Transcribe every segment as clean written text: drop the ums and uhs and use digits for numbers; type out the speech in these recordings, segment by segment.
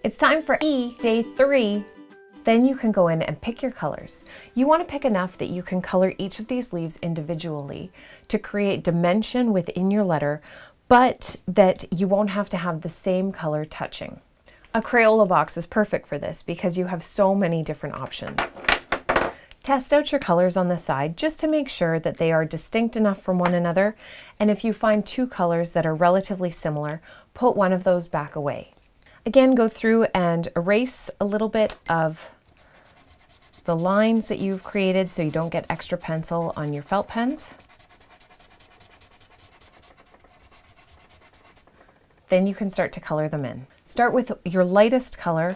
It's time for E, day 3. Then you can go in and pick your colors. You want to pick enough that you can color each of these leaves individually to create dimension within your letter, but that you won't have to have the same color touching. A Crayola box is perfect for this because you have so many different options. Test out your colors on the side just to make sure that they are distinct enough from one another, and if you find two colors that are relatively similar, put one of those back away. Again, go through and erase a little bit of the lines that you've created so you don't get extra pencil on your felt pens. Then you can start to color them in. Start with your lightest color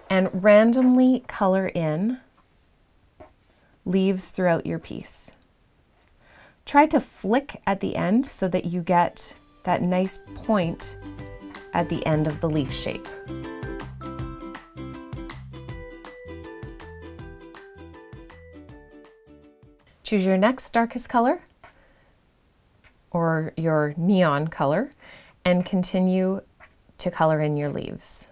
and randomly color in leaves throughout your piece. Try to flick at the end so that you get that nice point at the end of the leaf shape. Choose your next darkest color or your neon color and continue to color in your leaves.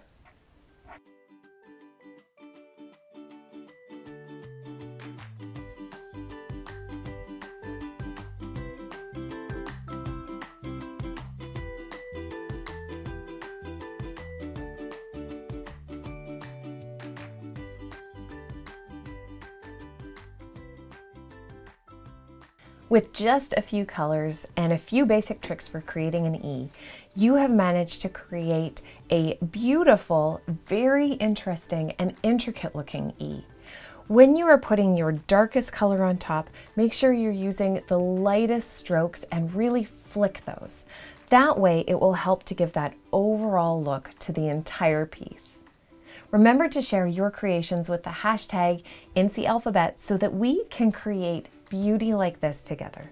With just a few colors and a few basic tricks for creating an E, you have managed to create a beautiful, very interesting and intricate looking E. When you are putting your darkest color on top, make sure you're using the lightest strokes and really flick those. That way it will help to give that overall look to the entire piece. Remember to share your creations with the hashtag IncyAlphabet so that we can create beauty like this together.